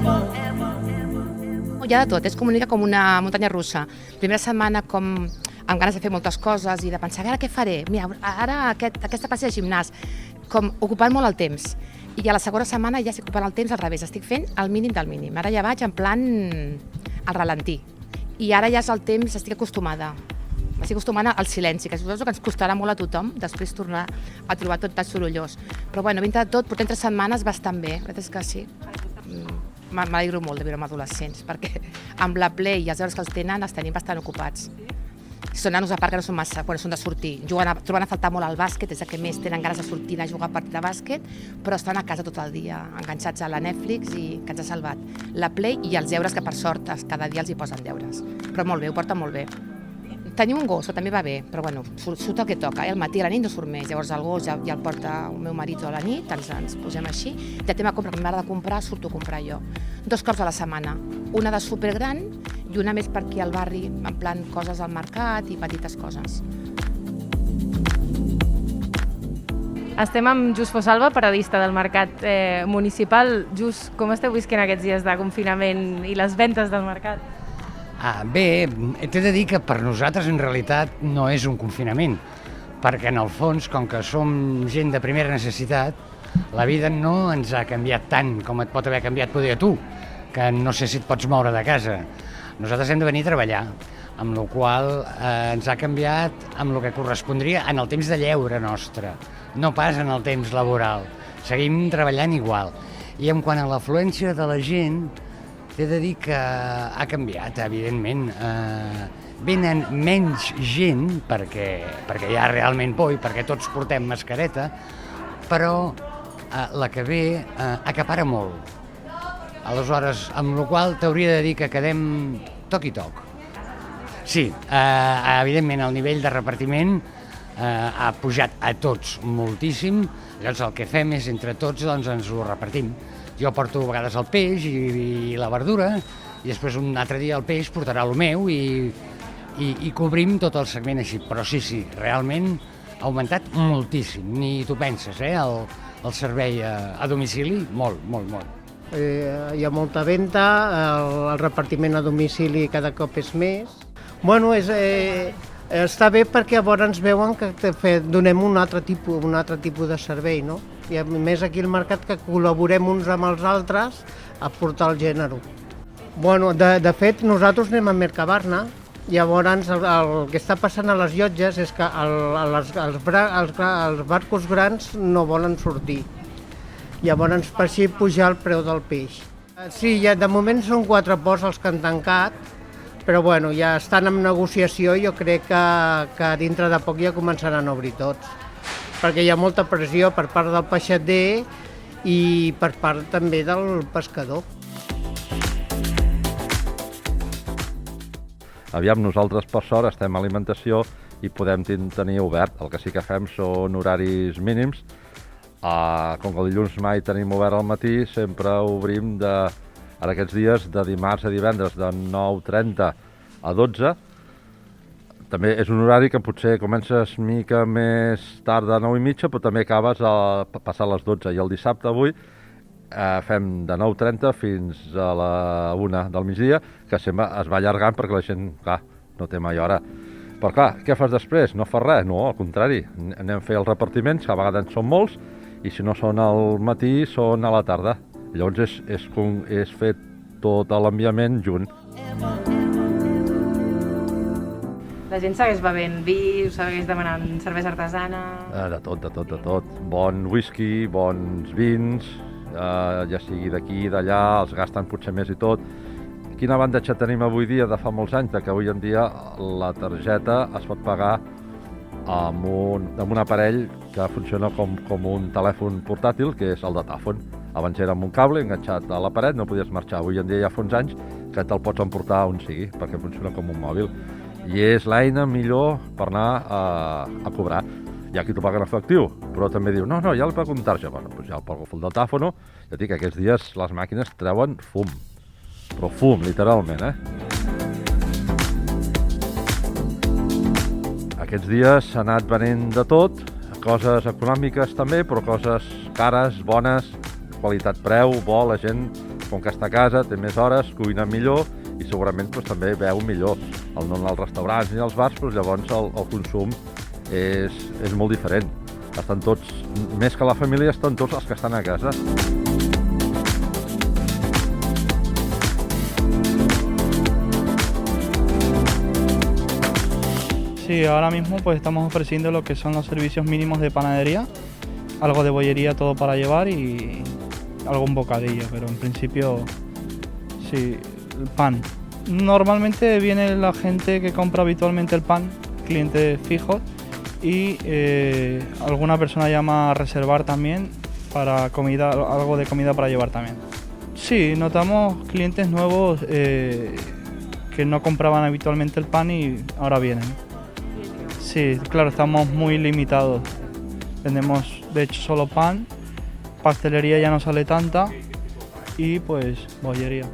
Hi ha de tot, és com una mica com una muntanya russa. Primera setmana com amb ganes de fer moltes coses i de pensar, ara què faré? Mira, ara aquesta classe de gimnàs, com ocupant molt el temps. I a la segona setmana ja estic ocupant el temps al revés, estic fent el mínim del mínim. Ara ja vaig en plan al ralentí. I ara ja és el temps, estic acostumada. M'estic acostumant al silenci, que suposo que ens costarà molt a tothom després tornar a trobar tot tan sorollós. Però bueno, dintre de tot, portem 3 setmanes bastant bé, la veritat és que sí. M'alegro molt de viure amb adolescents, perquè amb la Play i els deures que els tenen els tenim bastant ocupats. Són nanos a part que no són massa, quan són de sortir. Trobant a faltar molt al bàsquet, és el que més tenen ganes de sortir a jugar a partit de bàsquet, però estan a casa tot el dia, enganxats a la Netflix i que ens ha salvat. La Play i els deures, que per sort cada dia els hi posen deures. Però molt bé, ho porten molt bé. Tenim un gos, també va bé, però bueno, surt el que toca. Al matí, a la nit no surt més. Llavors el gos ja el porta el meu marit a la nit, ens posem així. De tema compra, que m'agrada comprar, surto a comprar jo. 2 cops a la setmana. Una de supergran i una més per aquí al barri, en plan coses al mercat i petites coses. Estem amb Just Fosalva, periodista del mercat municipal. Just, com esteu visquent aquests dies de confinament i les ventes del mercat? Bé, t'he de dir que per nosaltres en realitat no és un confinament, perquè en el fons, com que som gent de primera necessitat, la vida no ens ha canviat tant com et pot haver canviat poder a tu, que no sé si et pots moure de casa. Nosaltres hem de venir a treballar, amb la qual ens ha canviat amb el que correspondria en el temps de lleure nostre, no pas en el temps laboral. Seguim treballant igual. I en quant a l'afluència de la gent, t'he de dir que ha canviat, evidentment. Venen menys gent, perquè hi ha realment por i perquè tots portem mascareta, però la que ve acapara molt. Aleshores, amb la qual t'hauria de dir que quedem toc i toc. Sí, evidentment el nivell de repartiment ha pujat a tots moltíssim, llavors el que fem és entre tots ens ho repartim. Jo porto a vegades el peix i la verdura, i després un altre dia el peix portarà el meu i cobrim tot el segment així. Però sí, realment ha augmentat moltíssim, ni t'ho penses, el servei a domicili, molt. Hi ha molta venda, el repartiment a domicili cada cop és més. Bueno, està bé perquè llavors ens veuen que donem un altre tipus de servei, no? I a més aquí al mercat que col·laborem uns amb els altres a portar el gènere. Bueno, de fet nosaltres anem a Mercabarna, llavors el que està passant a les llotges és que els barcos grans no volen sortir. Llavors per així pujar el preu del peix. Sí, de moment són 4 ports els que han tancat, però bueno, ja estan en negociació i jo crec que dintre de poc ja començaran a obrir tots, perquè hi ha molta pressió per part del peixater i per part també del pescador. Aviam, nosaltres per sort estem a alimentació i podem tenir obert. El que sí que fem són horaris mínims. Com que el dilluns mai tenim obert al matí, sempre obrim en aquests dies de dimarts a divendres de 9:30 a 12. També és un horari que potser comences mica més tard de 9:30, però també acabes a passar les 12. I el dissabte avui fem de 9:30 fins a la 1 del migdia, que sempre es va allargant perquè la gent, clar, no té mai hora. Però clar, què fas després? No fas res? No, al contrari. Anem a fer els repartiments, que a vegades són molts, i si no són al matí, són a la tarda. Llavors és fer tot l'enviament junt. La gent segueix bevent vi, us segueix demanant cervesa artesana... De tot. Bon whisky, bons vins, ja sigui d'aquí, d'allà, els gasten potser més i tot. Quin avantatge tenim avui dia de fa molts anys, que avui en dia la targeta es pot pagar amb un aparell que funciona com un telèfon portàtil, que és el datàfon. Abans era amb un cable enganxat a la paret, no podies marxar. Avui en dia ja fa uns anys que te'l pots emportar on sigui, perquè funciona com un mòbil. I és l'eina millor per anar a cobrar. Hi ha qui t'ho paga en efectiu, però també diu, no, ja el pago amb targeta. Bueno, doncs ja el pago el datàfono. Ja dic que aquests dies les màquines treuen fum, però fum, literalment, Aquests dies s'ha anat venent de tot, coses econòmiques també, però coses cares, bones, qualitat-preu, bo, la gent com que està a casa, té més hores, cuina millor i segurament doncs, també veu millor. Al no anar als restaurants ni als bars, doncs, llavors el consum és molt diferent. Estan tots, més que la família, estan tots els que estan a casa. Sí, ahora mismo pues estamos ofreciendo lo que son los servicios mínimos de panadería, algo de bollería todo para llevar y algún bocadillo, pero en principio sí, el pan. Normalmente viene la gente que compra habitualmente el pan, clientes fijos, y alguna persona llama a reservar también para comida, algo de comida para llevar también. Sí, notamos clientes nuevos que no compraban habitualmente el pan y ahora vienen. Sí, claro, estamos muy limitados. Vendemos de hecho solo pan, pastelería ya no sale tanta y pues bollería.